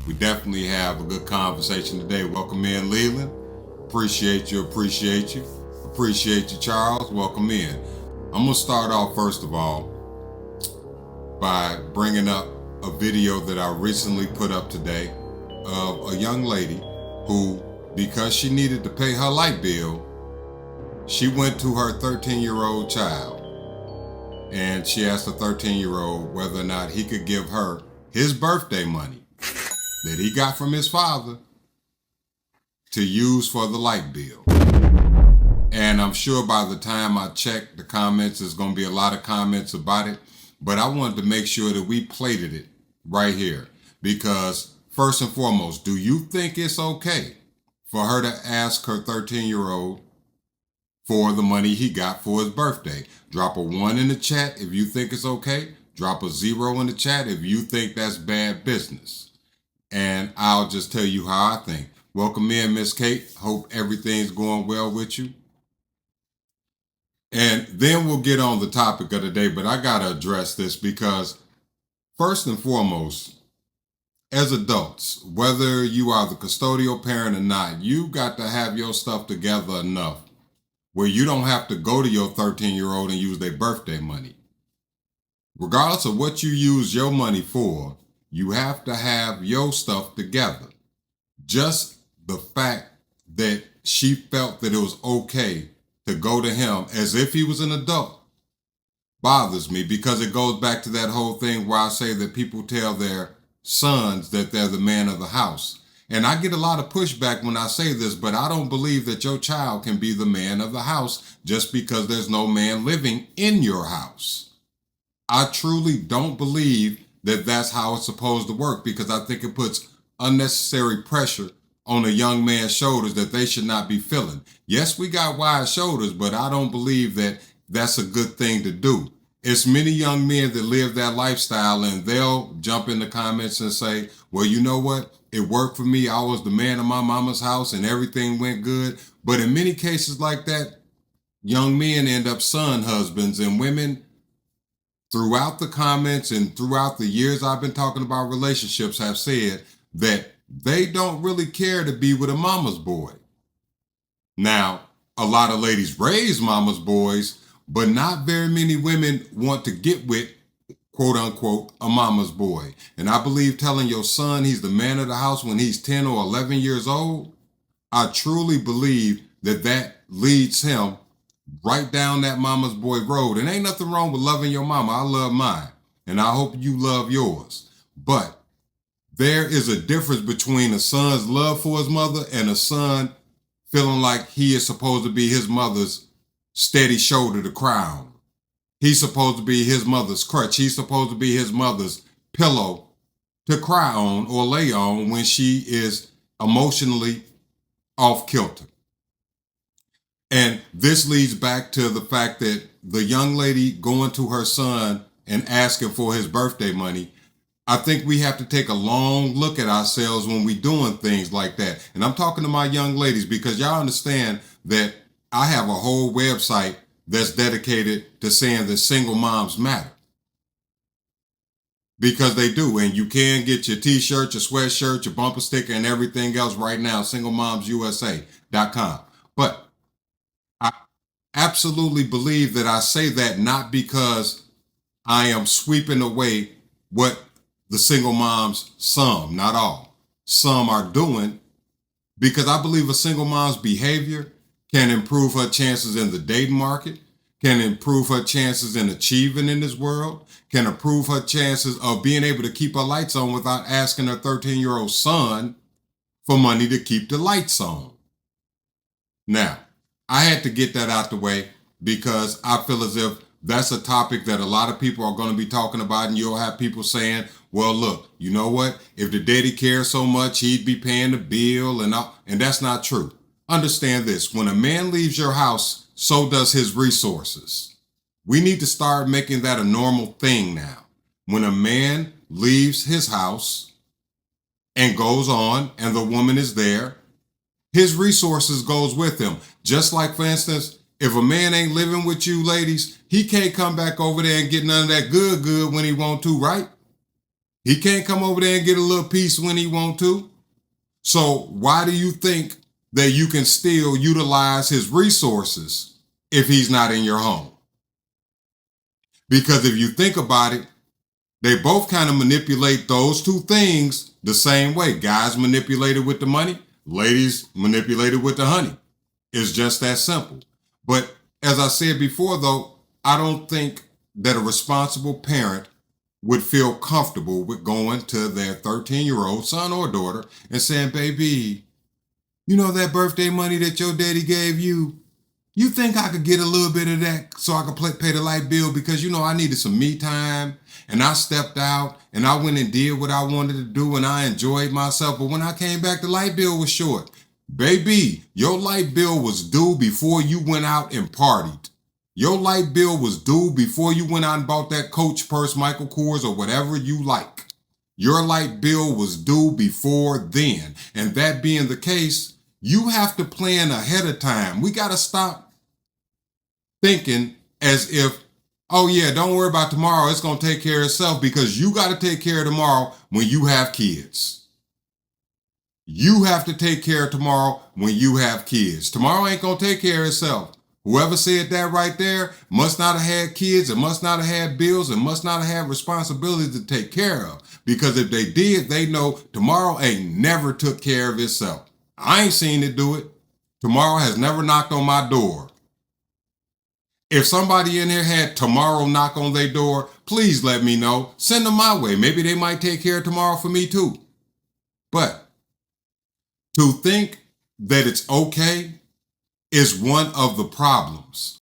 We definitely have a good conversation today. Welcome in, Leland. Appreciate you, appreciate you. Appreciate you, Charles. Welcome in. I'm going to start off, first of all, by bringing up a video that I recently put up today of a young lady who, because she needed to pay her light bill, she went to her 13-year-old child and she asked the 13-year-old whether or not he could give her his birthday money that he got from his father to use for the light bill. And I'm sure by the time I check the comments, there's going to be a lot of comments about it. But I wanted to make sure that we plated it right here. Because first and foremost, do you think it's okay for her to ask her 13-year-old for the money he got for his birthday? Drop a 1 in the chat if you think it's okay. Drop a 0 in the chat if you think that's bad business. And I'll just tell you how I think. Welcome in, Miss Kate. Hope everything's going well with you. And then we'll get on the topic of the day, but I got to address this because first and foremost, as adults, whether you are the custodial parent or not, you got to have your stuff together enough where you don't have to go to your 13-year-old and use their birthday money. Regardless of what you use your money for, you have to have your stuff together. Just the fact that she felt that it was okay to go to him as if he was an adult bothers me, because it goes back to that whole thing where I say that people tell their sons that they're the man of the house. And I get a lot of pushback when I say this, but I don't believe that your child can be the man of the house just because there's no man living in your house. I truly don't believe that that's how it's supposed to work, because I think it puts unnecessary pressure on a young man's shoulders that they should not be feeling. Yes, we got wide shoulders, but I don't believe that that's a good thing to do. It's many young men that live that lifestyle and they'll jump in the comments and say, well, you know what? It worked for me. I was the man of my mama's house and everything went good. But in many cases like that, young men end up son husbands, and women throughout the comments and throughout the years I've been talking about relationships have said that they don't really care to be with a mama's boy. Now, a lot of ladies raise mama's boys, but not very many women want to get with, quote unquote, a mama's boy. And I believe telling your son he's the man of the house when he's 10 or 11 years old, I truly believe that that leads him right down that mama's boy road. And ain't nothing wrong with loving your mama. I love mine, and I hope you love yours. But there is a difference between a son's love for his mother and a son feeling like he is supposed to be his mother's steady shoulder to cry on. He's supposed to be his mother's crutch. He's supposed to be his mother's pillow to cry on or lay on when she is emotionally off kilter. And this leads back to the fact that the young lady going to her son and asking for his birthday money, I think we have to take a long look at ourselves when we're doing things like that. And I'm talking to my young ladies because y'all understand that I have a whole website that's dedicated to saying that single moms matter. Because they do. And you can get your t-shirt, your sweatshirt, your bumper sticker, and everything else right now, singlemomsusa.com. But I absolutely believe that I say that not because I am sweeping away what the single moms, some, not all, some are doing, because I believe a single mom's behavior can improve her chances in the dating market, can improve her chances in achieving in this world, can improve her chances of being able to keep her lights on without asking her 13-year-old son for money to keep the lights on. Now, I had to get that out the way because I feel as if that's a topic that a lot of people are going to be talking about, and you'll have people saying, well, look, you know what? If the daddy cares so much, he'd be paying the bill and all. And that's not true. Understand this. When a man leaves your house, so does his resources. We need to start making that a normal thing now. When a man leaves his house and goes on and the woman is there, his resources goes with him. Just like, for instance, if a man ain't living with you, ladies, he can't come back over there and get none of that good when he want to, right? He can't come over there and get a little piece when he want to. So why do you think that you can still utilize his resources if he's not in your home? Because if you think about it, they both kind of manipulate those two things the same way. Guys manipulated with the money, ladies manipulated with the honey. It's just that simple. But as I said before, though, I don't think that a responsible parent would feel comfortable with going to their 13-year-old son or daughter and saying, baby, you know that birthday money that your daddy gave you? You think I could get a little bit of that so I could pay the light bill? Because, you know, I needed some me time and I stepped out and I went and did what I wanted to do and I enjoyed myself. But when I came back, the light bill was short. Baby, your light bill was due before you went out and partied. Your light bill was due before you went out and bought that Coach purse, Michael Kors, or whatever you like. Your light bill was due before then. And that being the case, you have to plan ahead of time. We got to stop thinking as if, oh yeah, don't worry about tomorrow. It's going to take care of itself, because you got to take care of tomorrow when you have kids. You have to take care of tomorrow when you have kids. Tomorrow ain't going to take care of itself. Whoever said that right there must not have had kids and must not have had bills and must not have had responsibilities to take care of. Because if they did, they know tomorrow ain't never took care of itself. I ain't seen it do it. Tomorrow has never knocked on my door. If somebody in here had tomorrow knock on their door, please let me know. Send them my way. Maybe they might take care of tomorrow for me too. But to think that it's okay is one of the problems.